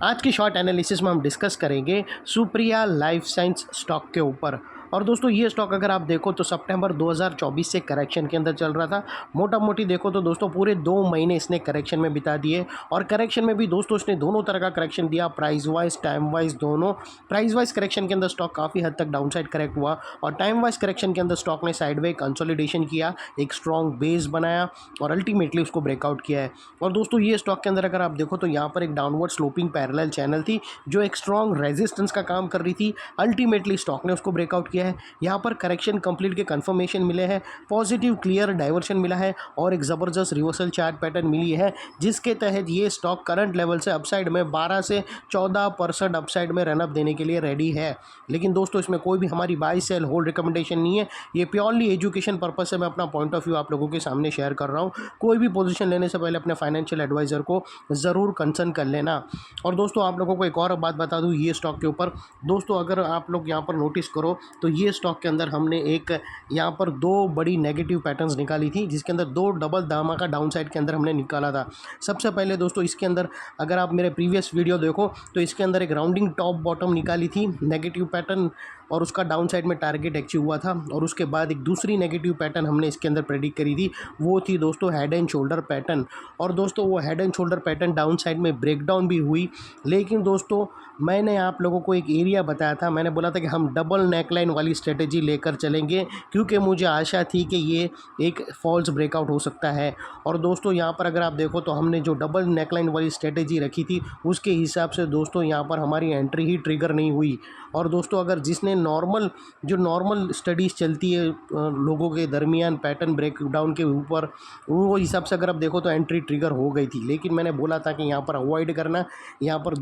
आज की short analysis में हम डिस्कस करेंगे सुप्रिया लाइफ साइंस स्टॉक के ऊपर। और दोस्तों ये स्टॉक अगर आप देखो तो सितंबर 2024 से करेक्शन के अंदर चल रहा था। मोटा मोटी देखो तो दोस्तों पूरे 2 महीने इसने करेक्शन में बिता दिए। और करेक्शन में भी दोस्तों इसने दोनों तरह का करेक्शन दिया, प्राइस वाइज टाइम वाइज दोनों। प्राइस वाइज करेक्शन के अंदर स्टॉक काफ़ी हद तक डाउन साइड करेक्ट हुआ और टाइम वाइज करेक्शन के अंदर स्टॉक ने साइडवे कंसोलिडेशन किया, एक स्ट्रॉन्ग बेस बनाया और अल्टीमेटली उसको ब्रेकआउट किया है। और दोस्तों ये स्टॉक के अंदर अगर आप देखो तो यहाँ पर एक डाउनवर्ड स्लोपिंग पैरेलल चैनल थी जो एक स्ट्रॉन्ग रेजिस्टेंस का काम कर रही थी। अल्टीमेटली स्टॉक ने उसको ब्रेकआउट किया है। यहाँ पर करेक्शन कंप्लीट के कंफर्मेशन मिले हैं, पॉजिटिव क्लियर डाइवर्शन मिला है और एक ज़बरदस्त रिवर्सल चार्ट पैटर्न मिली है, जिसके तहत ये स्टॉक करंट लेवल से अपसाइड में 12 से 14% अपसाइड में रनअप देने के लिए रेडी है। लेकिन दोस्तों इसमें कोई भी हमारी बाई सेल होल्ड रिकमेंडेशन नहीं है, ये प्योरली एजुकेशन पर्पज से मैं अपना पॉइंट ऑफ व्यू आप लोगों के सामने शेयर कर रहा हूँ। कोई भी पोजीशन लेने से पहले अपने फाइनेंशियल एडवाइज़र को ज़रूर कंसर्न कर लेना। और दोस्तों आप लोगों को एक और बात बता दूँ ये स्टॉक के ऊपर, दोस्तों अगर आप लोग यहाँ पर नोटिस करो तो ये स्टॉक के अंदर हमने एक यहाँ पर 2 बड़ी नेगेटिव पैटर्न्स निकाली थी, जिसके अंदर 2 डबल धमाका डाउन साइड के अंदर हमने निकाला था। सबसे पहले दोस्तों इसके अंदर अगर आप मेरे प्रीवियस वीडियो देखो तो इसके अंदर एक राउंडिंग टॉप बॉटम निकाली थी नेगेटिव पैटर्न और उसका डाउन साइड में टारगेट अचीव हुआ था। और उसके बाद एक दूसरी नेगेटिव पैटर्न हमने इसके अंदर प्रेडिक्ट करी थी, वो थी दोस्तों हेड एंड शोल्डर पैटर्न। और दोस्तों वो head and shoulder pattern down side में ब्रेकडाउन भी हुई। लेकिन दोस्तों मैंने आप लोगों को एक एरिया बताया था, मैंने बोला था कि हम डबल नेकलाइन वाली स्ट्रेटेजी लेकर चलेंगे क्योंकि मुझे आशा थी कि ये एक फॉल्स ब्रेकआउट हो सकता है। और दोस्तों यहाँ पर अगर आप देखो तो हमने जो डबल नेकलाइन वाली स्ट्रेटेजी रखी थी उसके हिसाब से दोस्तों यहाँ पर हमारी एंट्री ही ट्रिगर नहीं हुई। और दोस्तों अगर जिसने नॉर्मल स्टडीज़ चलती है लोगों के दरमियान पैटर्न ब्रेकडाउन के ऊपर, वो हिसाब से अगर आप देखो तो एंट्री ट्रिगर हो गई थी। लेकिन मैंने बोला था कि यहाँ पर अवॉइड करना, यहाँ पर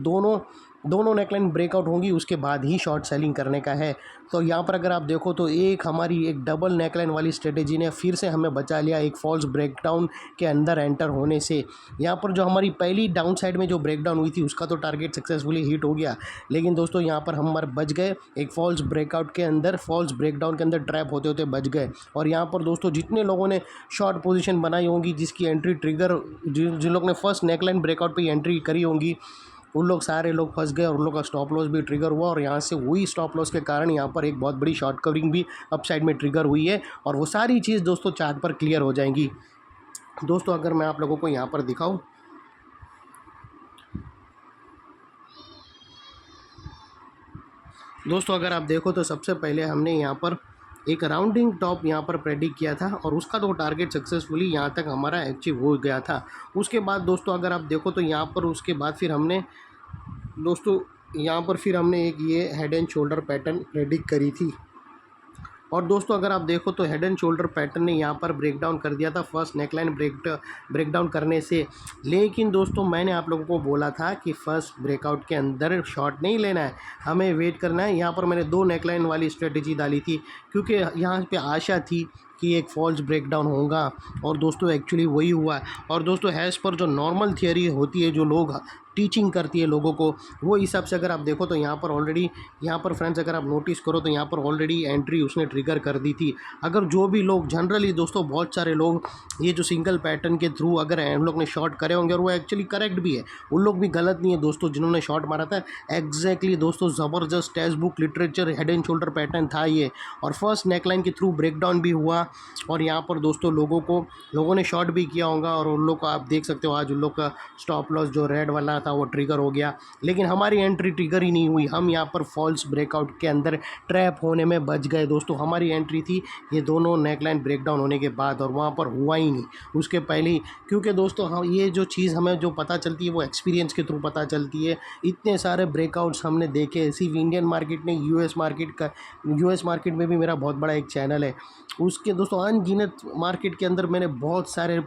दोनों नेकलाइन ब्रेकआउट होंगी उसके बाद ही शॉर्ट सेलिंग करने का है। तो यहाँ पर अगर आप देखो तो हमारी एक डबल नेकलाइन वाली स्ट्रेटेजी ने फिर से हमें बचा लिया एक फॉल्स ब्रेकडाउन के अंदर एंटर होने से। यहाँ पर जो हमारी पहली डाउन साइड में जो ब्रेकडाउन हुई थी उसका तो टारगेट सक्सेसफुली हिट हो गया, लेकिन दोस्तों यहाँ पर हम बच गए एक फॉल्स ब्रेकआउट के अंदर, फॉल्स ब्रेकडाउन के अंदर ट्रैप होते होते बच गए। और यहाँ पर दोस्तों जितने लोगों ने शॉर्ट पोजीशन बनाई होंगी, जिसकी एंट्री ट्रिगर जिन लोग ने फर्स्ट नेकलाइन ब्रेकआउट पे एंट्री करी होंगी, उन लोग सारे लोग फंस गए और उन लोग का स्टॉप लॉस भी ट्रिगर हुआ। और यहाँ से हुई स्टॉप लॉस के कारण यहाँ पर एक बहुत बड़ी शॉर्ट कवरिंग भी अपसाइड में ट्रिगर हुई है। और वो सारी चीज़ दोस्तों चार्ट पर क्लियर हो जाएंगी। दोस्तों अगर मैं आप लोगों को यहाँ पर दिखाऊं, दोस्तों अगर आप देखो तो सबसे पहले हमने यहाँ पर एक राउंडिंग टॉप यहाँ पर प्रेडिक्ट किया था और उसका तो टारगेट सक्सेसफुली यहाँ तक हमारा अचीव हो गया था। उसके बाद दोस्तों अगर आप देखो तो यहाँ पर उसके बाद फिर हमने दोस्तों यहाँ पर फिर हमने एक ये head and shoulder pattern predict करी थी। और दोस्तों अगर आप देखो तो हेड एंड शोल्डर पैटर्न ने यहाँ पर ब्रेकडाउन कर दिया था फर्स्ट नेकलाइन ब्रेकडाउन करने से। लेकिन दोस्तों मैंने आप लोगों को बोला था कि फर्स्ट ब्रेकआउट के अंदर शॉर्ट नहीं लेना है, हमें वेट करना है। यहाँ पर मैंने 2 नेकलाइन वाली स्ट्रेटेजी डाली थी क्योंकि यहाँ पे आशा थी कि एक फॉल्स ब्रेकडाउन होगा और दोस्तों एक्चुअली वही हुआ है। और दोस्तों हैज़ पर जो नॉर्मल थियरी होती है जो लोग टीचिंग करती है लोगों को, वो हिसाब से अगर आप देखो तो यहाँ पर ऑलरेडी यहाँ पर फ्रेंड्स अगर आप नोटिस करो तो यहाँ पर ऑलरेडी एंट्री उसने ट्रिगर कर दी थी। अगर जो भी लोग जनरली दोस्तों बहुत सारे लोग ये जो सिंगल पैटर्न के थ्रू अगर हम लोग ने शॉर्ट करे होंगे और वो एक्चुअली करेक्ट भी है, उन लोग भी गलत नहीं है दोस्तों जिन्होंने शॉर्ट मारा था। एग्जैक्टली दोस्तों ज़बरदस्त text book literature head and shoulder pattern था ये और फर्स्ट नेकलाइन के थ्रू ब्रेकडाउन भी हुआ। और यहाँ पर दोस्तों लोगों ने शॉर्ट भी किया होगा और उन लोग को आप देख सकते हो आज उन लोग का स्टॉप लॉस जो रेड वाला था वो ट्रिगर हो गया। लेकिन हमारी एंट्री ट्रिगर ही नहीं हुई, हम यहाँ पर फॉल्स ब्रेकआउट के अंदर ट्रैप होने में बच गए। दोस्तों हमारी एंट्री थी ये दोनों नेकलाइन ब्रेकडाउन होने के बाद और वहाँ पर हुआ ही नहीं उसके पहले ही। क्योंकि दोस्तों हम ये जो चीज़ हमें जो पता चलती है वो एक्सपीरियंस के थ्रू पता चलती है। इतने सारे ब्रेकआउट्स हमने देखे, सिर्फ इंडियन मार्केट नहीं यूएस मार्केट में भी मेरा बहुत बड़ा एक चैनल है, उसके दोस्तों अनगिनत मार्केट के अंदर मैंने बहुत सारे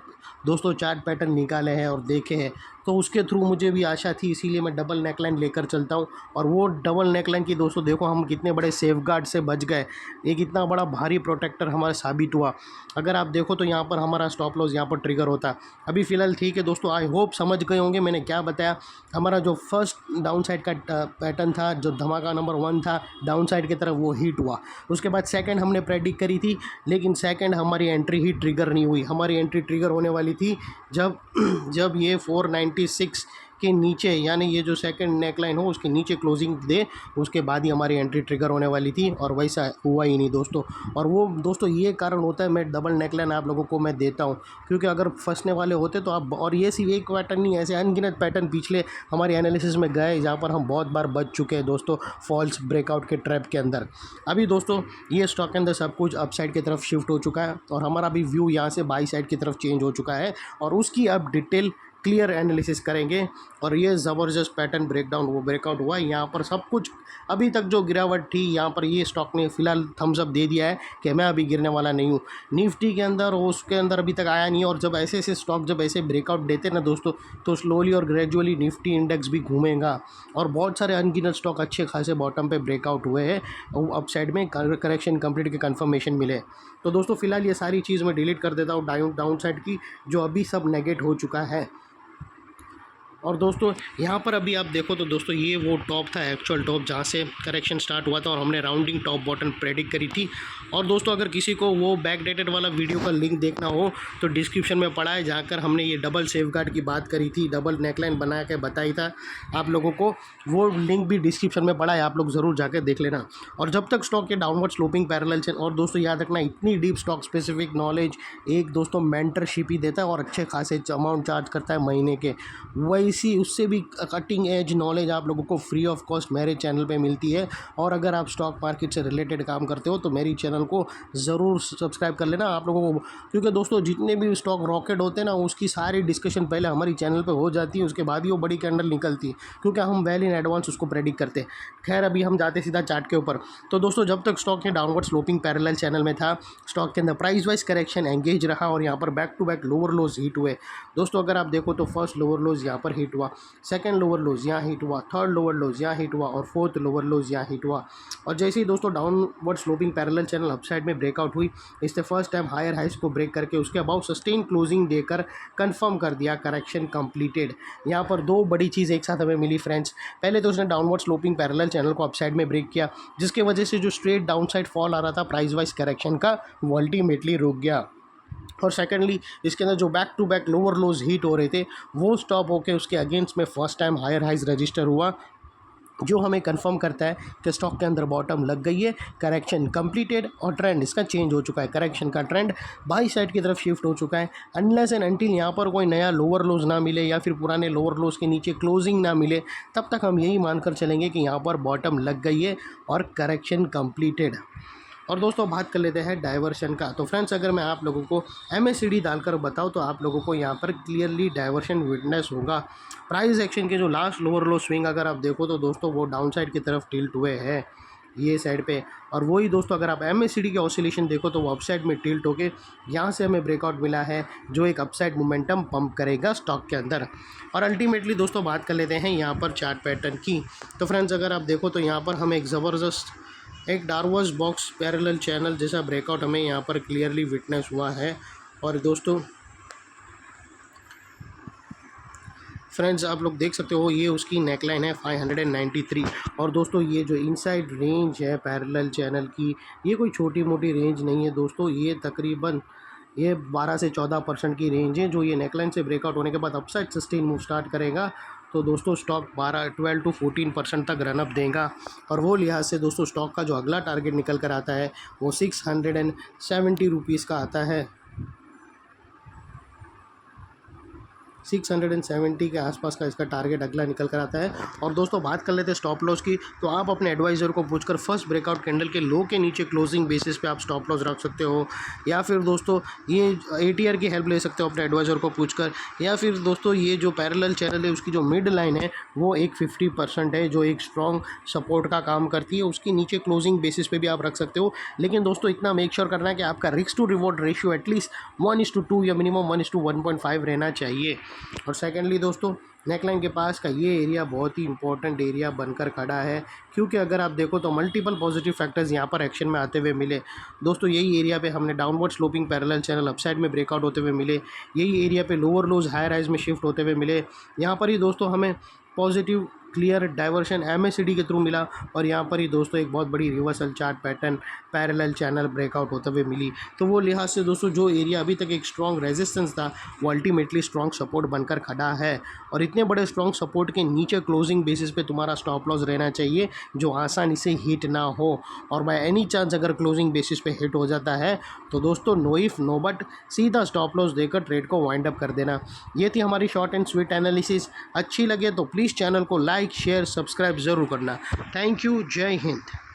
दोस्तों चार्ट पैटर्न निकाले हैं और देखे हैं। तो उसके थ्रू मुझे भी आशा थी, इसीलिए मैं डबल नेकलाइन लेकर चलता हूँ। और वो डबल नेकलाइन की दोस्तों देखो हम कितने बड़े सेफगार्ड से बच गए, एक इतना बड़ा भारी प्रोटेक्टर हमारा साबित हुआ। अगर आप देखो तो यहाँ पर हमारा स्टॉप लॉस यहाँ पर ट्रिगर होता। अभी फ़िलहाल ठीक है दोस्तों, आई होप समझ गए होंगे मैंने क्या बताया। हमारा जो फर्स्ट डाउन साइड का पैटर्न था, जो धमाका नंबर 1 था डाउन साइड की तरफ, वो हिट हुआ। उसके बाद सेकंड हमने प्रेडिक्ट करी थी, लेकिन सेकंड हमारी एंट्री ही ट्रिगर नहीं हुई। हमारी एंट्री ट्रिगर होने वाली थी जब ये 496 के नीचे, यानी ये जो सेकंड नेकलाइन हो उसके नीचे क्लोजिंग दे, उसके बाद ही हमारी एंट्री ट्रिगर होने वाली थी, और वैसा हुआ ही नहीं दोस्तों। और वो दोस्तों ये कारण होता है, मैं डबल नेकलाइन आप लोगों को मैं देता हूँ, क्योंकि अगर फंसने वाले होते तो आप, और ये सिर्फ एक पैटर्न नहीं, ऐसे अनगिनत पैटर्न पिछले हमारे एनालिसिस में गए जहाँ पर हम बहुत बार बच चुके हैं दोस्तों फॉल्स ब्रेकआउट के ट्रैप के अंदर। अभी दोस्तों ये स्टॉक के अंदर सब कुछ अपसाइड की तरफ शिफ्ट हो चुका है, और हमारा भी व्यू यहाँ से बाई साइड की तरफ चेंज हो चुका है, और उसकी अब डिटेल क्लियर एनालिसिस करेंगे। और ये ज़बरदस्त पैटर्न ब्रेकडाउन वो ब्रेकआउट हुआ है, यहाँ पर सब कुछ अभी तक जो गिरावट थी यहाँ पर ये स्टॉक ने फिलहाल थम्स अप दे दिया है कि मैं अभी गिरने वाला नहीं हूँ। निफ्टी के अंदर उसके अंदर अभी तक आया नहीं, और जब ऐसे ऐसे स्टॉक जब ऐसे ब्रेकआउट देते ना दोस्तों, तो स्लोली और ग्रेजुअली निफ्टी इंडेक्स भी घूमेगा, और बहुत सारे अनगिनत स्टॉक अच्छे खासे बॉटम पे ब्रेकआउट हुए हैं, अपसाइड में करेक्शन कंप्लीट के कंफर्मेशन मिले। तो दोस्तों फिलहाल ये सारी चीज़ मैं डिलीट कर देता हूँ डाउन साइड की, जो अभी सब नेगेट हो चुका है। और दोस्तों यहाँ पर अभी आप देखो तो दोस्तों ये वो टॉप था, एक्चुअल टॉप, जहाँ से करेक्शन स्टार्ट हुआ था, और हमने राउंडिंग टॉप बॉटम प्रेडिक्ट करी थी। और दोस्तों अगर किसी को वो बैक डेटेड वाला वीडियो का लिंक देखना हो तो डिस्क्रिप्शन में पड़ा है, जहाँ कर हमने ये डबल सेफगार्ड की बात करी थी, डबल नेकलाइन बना के बताई था आप लोगों को, वो लिंक भी डिस्क्रिप्शन में पड़ा है, आप लोग ज़रूर जाकर देख लेना। और जब तक स्टॉक के डाउनवर्ड स्लोपिंग पैरेलल चेन, और दोस्तों याद रखना इतनी डीप स्टॉक स्पेसिफिक नॉलेज एक दोस्तों मेंटरशिप ही देता है, और अच्छे खासे अमाउंट चार्ज करता है महीने के, वैसी उससे भी कटिंग एज नॉलेज आप लोगों को फ्री ऑफ कॉस्ट मेरे चैनल पे मिलती है। और अगर आप स्टॉक मार्केट से रिलेटेड काम करते हो तो मेरी चैनल को ज़रूर सब्सक्राइब कर लेना आप लोगों को, क्योंकि दोस्तों जितने भी स्टॉक रॉकेट होते हैं ना, उसकी सारी डिस्कशन पहले हमारी चैनल पे हो जाती है, उसके बाद ही वो बड़ी कैंडल निकलती है, क्योंकि हम वेल इन एडवांस उसको प्रेडिक्ट करते हैं। खैर अभी हम जाते सीधा चार्ट के ऊपर। तो दोस्तों जब तक स्टॉक के डाउनवर्ड स्लोपिंग पैरेलल चैनल में था, स्टॉक के अंदर प्राइस वाइज करेक्शन एंगेज रहा, और यहाँ पर back to back lower lows hit हुए दोस्तों। अगर आप देखो तो फर्स्ट लोअर लोज यहाँ पर हिट हुआ, सेकंड लोअर लोज यहाँ हिट हुआ, थर्ड लोअर लोज यहाँ हिट हुआ, और फोर्थ लोअर लोज यहाँ हिट हुआ। और जैसे ही दोस्तों downward sloping parallel channel upside में ब्रेकआउट हुई, इससे फर्स्ट टाइम हायर हाइस को ब्रेक करके उसके अबाउट सस्टेन क्लोजिंग देकर कंफर्म कर दिया करेक्शन कंप्लीटेड। यहाँ पर दो बड़ी चीज़ एक साथ हमें मिली फ्रेंड्स। पहले तो उसने डाउनवर्ड स्लोपिंग पैरेलल चैनल को अपसाइड में ब्रेक किया, जिसकी वजह से जो स्ट्रेट डाउनसाइड फॉल आ रहा था प्राइस वाइज करेक्शन का, वो अल्टीमेटली रुक गया। और सेकेंडली इसके अंदर जो back to back lower lows hit हो रहे थे, वो स्टॉप होकर उसके अगेंस्ट में first time higher highs register हुआ, जो हमें कंफर्म करता है कि स्टॉक के अंदर बॉटम लग गई है, करेक्शन कंप्लीटेड, और ट्रेंड इसका चेंज हो चुका है। करेक्शन का ट्रेंड बाई साइड की तरफ शिफ्ट हो चुका है। अनलेस एंड अनटिल यहाँ पर कोई नया लोअर लोज ना मिले, या फिर पुराने लोअर लोज के नीचे क्लोजिंग ना मिले, तब तक हम यही मानकर चलेंगे कि यहाँ पर बॉटम लग गई है और करेक्शन कंप्लीटेड। और दोस्तों बात कर लेते हैं डाइवर्शन का। तो फ्रेंड्स अगर मैं आप लोगों को MACD डालकर बताऊं तो आप लोगों को यहाँ पर क्लियरली डाइवर्शन विटनेस होगा। प्राइस एक्शन के जो लास्ट लोअर लो स्विंग अगर आप देखो तो दोस्तों वो डाउन साइड की तरफ टिल्ट हुए हैं ये साइड पे, और वही दोस्तों अगर आप MACD के ऑसिलेशन देखो तो वो अपसाइड में टिल्ट होके यहाँ से हमें ब्रेकआउट मिला है, जो एक अपसाइड मोमेंटम पंप करेगा स्टॉक के अंदर। और अल्टीमेटली दोस्तों बात कर लेते हैं यहाँ पर चार्ट पैटर्न की। तो फ्रेंड्स अगर आप देखो तो यहाँ पर हमें एक ज़बरदस्त एक डार्वर्स बॉक्स पैरेलल चैनल जैसा ब्रेकआउट हमें यहाँ पर क्लियरली विटनेस हुआ है। और दोस्तों फ्रेंड्स आप लोग देख सकते हो ये उसकी नेकलाइन है 593। और दोस्तों ये जो इनसाइड रेंज है पैरेलल चैनल की, ये कोई छोटी मोटी रेंज नहीं है दोस्तों, ये तकरीबन ये 12 से 14% की रेंज है, जो ये नेकलाइन से ब्रेकआउट होने के बाद अपसाइड सस्टेन मूव स्टार्ट करेगा। तो दोस्तों स्टॉक 12 to 14% तक रनअप देगा, और वो लिहाज से दोस्तों स्टॉक का जो अगला टारगेट निकल कर आता है वो 670 रुपीज़ का आता है। 670 के आसपास का इसका टारगेट अगला निकल कर आता है। और दोस्तों बात कर लेते हैं स्टॉप लॉस की। तो आप अपने एडवाइज़र को पूछकर फर्स्ट ब्रेकआउट कैंडल के लो के नीचे क्लोजिंग बेसिस पे आप स्टॉप लॉस रख सकते हो, या फिर दोस्तों ये ATR की हेल्प ले सकते हो अपने एडवाइज़र को पूछकर, या फिर दोस्तों ये जो पैरेलल चैनल है उसकी जो मिड लाइन है वो एक 50% है, जो एक स्ट्रॉन्ग सपोर्ट का काम करती है, उसकी नीचे क्लोजिंग बेसिस पे भी आप रख सकते हो। लेकिन दोस्तों इतना मेक श्योर करना है कि आपका risk to reward ratio at least 1:2 या मिनिमम 1:1.5 रहना चाहिए। और सेकेंडली दोस्तों नेकलाइन के पास का ये एरिया बहुत ही इंपॉर्टेंट एरिया बनकर खड़ा है, क्योंकि अगर आप देखो तो मल्टीपल पॉजिटिव फैक्टर्स यहाँ पर एक्शन में आते हुए मिले दोस्तों। यही एरिया पे हमने downward sloping parallel channel upside में ब्रेकआउट होते हुए मिले, यही एरिया पे लोअर लोज हायर हाइज में शिफ्ट होते हुए मिले। यहाँ पर ही दोस्तों हमें पॉजिटिव क्लियर डाइवर्शन MACD के थ्रू मिला और यहाँ पर ही दोस्तों एक बहुत बड़ी reversal chart pattern parallel channel breakout होते हुए मिली। तो वो लिहाज से दोस्तों जो एरिया अभी तक एक स्ट्रॉन्ग रेजिस्टेंस था वो अल्टीमेटली स्ट्रॉन्ग सपोर्ट बनकर खड़ा है और इतने बड़े स्ट्रॉन्ग सपोर्ट के नीचे क्लोजिंग बेसिस पे तुम्हारा स्टॉप लॉस रहना चाहिए जो आसानी से हिट ना हो। और बाय एनी चांस अगर क्लोजिंग बेसिस पे हिट हो जाता है तो दोस्तों नो इफ नो बट सीधा स्टॉप लॉस देकर ट्रेड को वाइंड अप कर देना। ये थी हमारी शॉर्ट एंड स्वीट एनालिसिस। अच्छी लगे तो प्लीज़ चैनल को लाइक शेयर सब्सक्राइब ज़रूर करना। Thank you. जय हिंद।